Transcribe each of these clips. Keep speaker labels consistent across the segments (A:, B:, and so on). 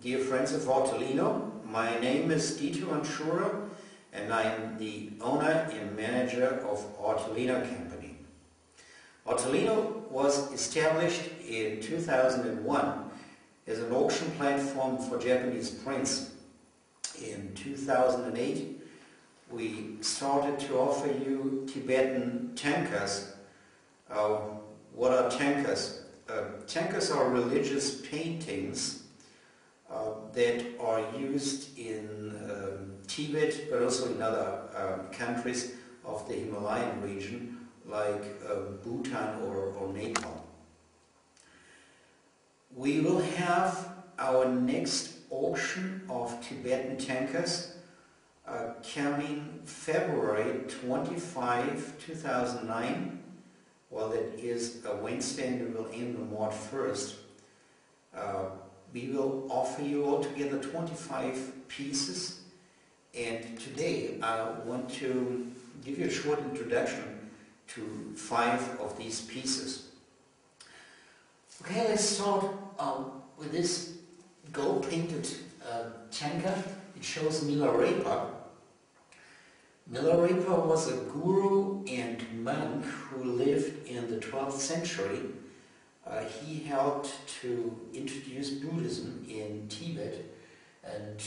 A: Dear friends of Artelino, my name is Dieter Anschura and I am the owner and manager of Artelino Company. Artelino was established in 2001 as an auction platform for Japanese prints. In 2008 we started to offer you Tibetan Thangkas. What are Thangkas? Thangkas are religious paintings that are used in Tibet, but also in other countries of the Himalayan region, like Bhutan or Nepal. We will have our next auction of Tibetan Thangkas coming February 25, 2009. Well, that is a Wednesday and it will end on March 1st. We will offer you altogether 25 pieces, and today I want to give you a short introduction to 5 of these pieces. Okay, let's start with this gold-painted thangka. It shows Milerapa. Milerapa was a guru and monk who lived in the 12th century. He helped to introduce Buddhism in Tibet, and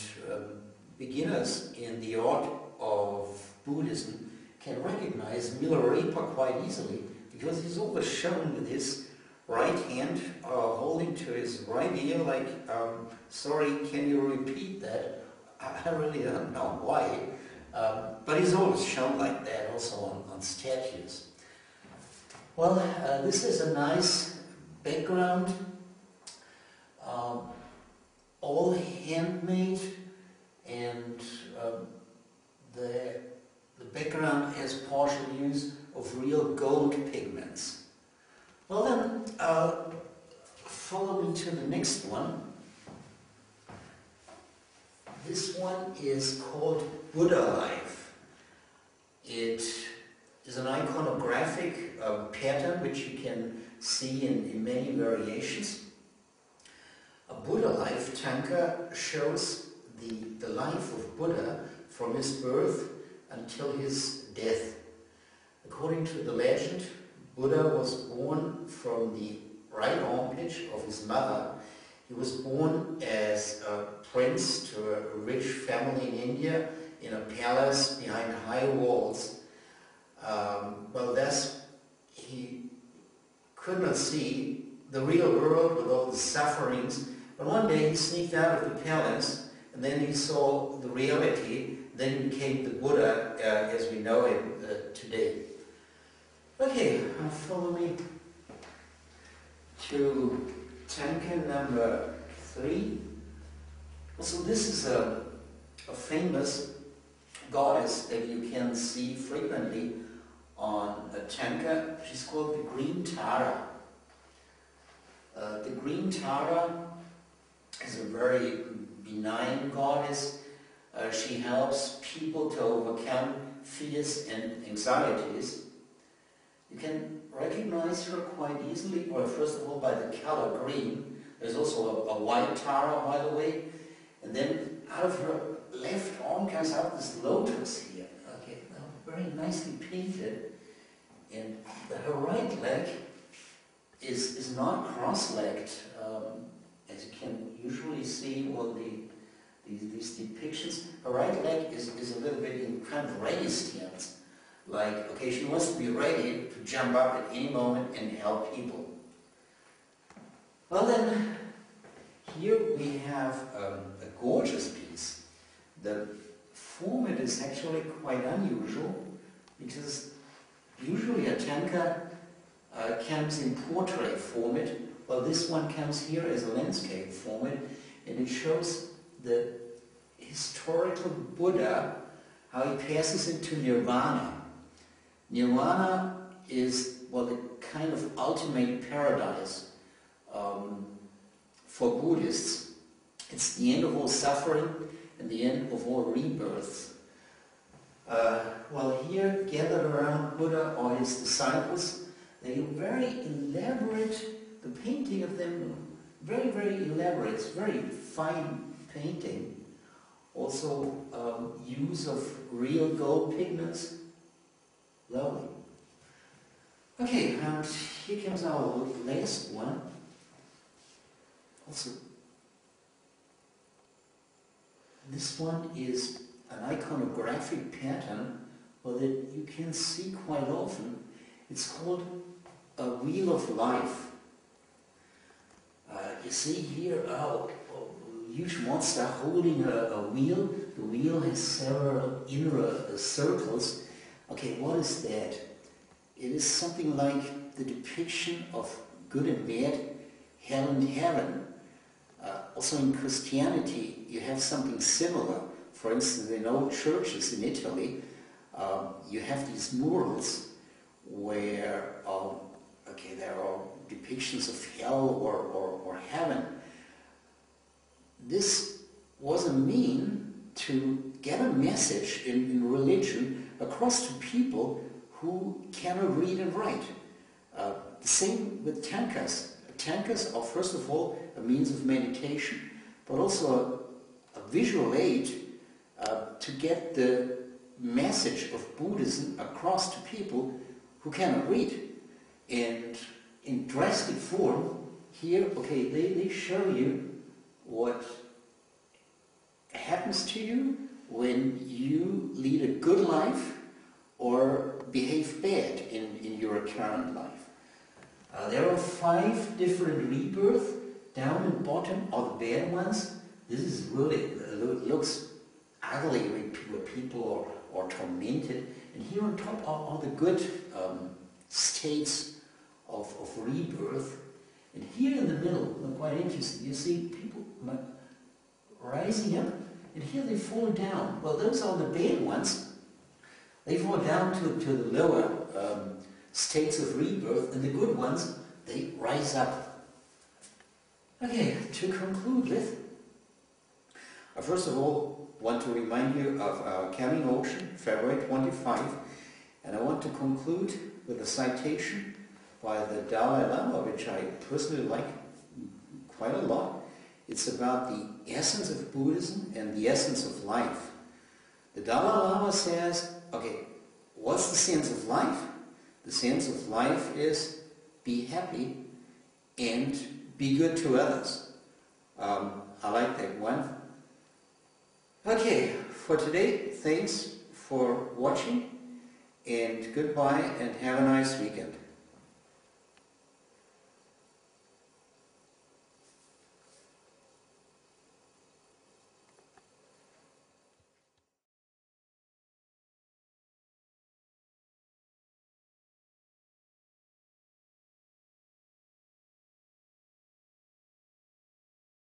A: beginners in the art of Buddhism can recognize Milerapa quite easily because he's always shown with his right hand holding to his right ear like, sorry, can you repeat that? I really don't know why, but he's always shown like that also on statues. Well, this is a nice background, all handmade, and the background has partial use of real gold pigments. Well then, follow me to the next one. This one is called Buddha Life. It is an iconographic pattern which you can see in many variations. A Buddha Life thangka shows the life of Buddha from his birth until his death. According to the legend, Buddha was born from the right armpit of his mother. He was born as a prince to a rich family in India in a palace behind high walls. Well, thus he could not see the real world with all the sufferings, but one day he sneaked out of the palace and then he saw the reality, then he became the Buddha as we know him today. Okay, follow me to thangka number 3. So this is a famous goddess that you can see frequently on a thangka. She's called the Green Tara. The Green Tara is a very benign goddess. She helps people to overcome fears and anxieties. You can recognize her quite easily, well, first of all, by the color green. There's also a white Tara, by the way. And then out of her left arm comes out this lotus here. Okay, very nicely painted. And her right leg is not cross-legged, as you can usually see on these depictions. Her right leg is a little bit in kind of ready stance. Like, okay, she wants to be ready to jump up at any moment and help people. Well then, here we have a gorgeous piece. The format is actually quite unusual because usually a thangka comes in portrait format. Well, this one comes here as a landscape format, and it shows the historical Buddha, how he passes into Nirvana. Nirvana is, well, the kind of ultimate paradise for Buddhists. It's the end of all suffering and the end of all rebirths. Well, here, gathered around Buddha are his disciples. They are very elaborate. The painting of them very, very elaborate. It's very fine painting. Also, use of real gold pigments. Lovely. Okay, and here comes our last one. Also, this one is an iconographic pattern, but that you can see quite often. It's called a wheel of life. You see here a huge monster holding a wheel. The wheel has several inner circles. Okay, what is that? It is something like the depiction of good and bad, hell and heaven. Also in Christianity, you have something similar. For instance, in old churches in Italy, you have these murals where there are depictions of hell or heaven. This was a mean to get a message in religion across to people who cannot read and write. The same with thangkas. Thangkas are first of all a means of meditation, but also a visual aid to get the message of Buddhism across to people who cannot read. And in drastic form, here, okay, they show you what happens to you when you lead a good life or behave bad in your current life. There are 5 different rebirths. Down and bottom are the bad ones. This is really, looks ugly where people are tormented. And here on top are the good states of rebirth. And here in the middle, quite interesting, you see people rising up, and here they fall down. Well, those are the bad ones. They fall down to the lower states of rebirth, and the good ones, they rise up. Okay, to conclude with, I first of all want to remind you of our coming auction, February 25, and I want to conclude with a citation by the Dalai Lama, which I personally like quite a lot. It's about the essence of Buddhism and the essence of life. The Dalai Lama says, okay, what's the sense of life? The sense of life is be happy and be good to others. I like that one. Okay, for today, thanks for watching, and goodbye and have a nice weekend.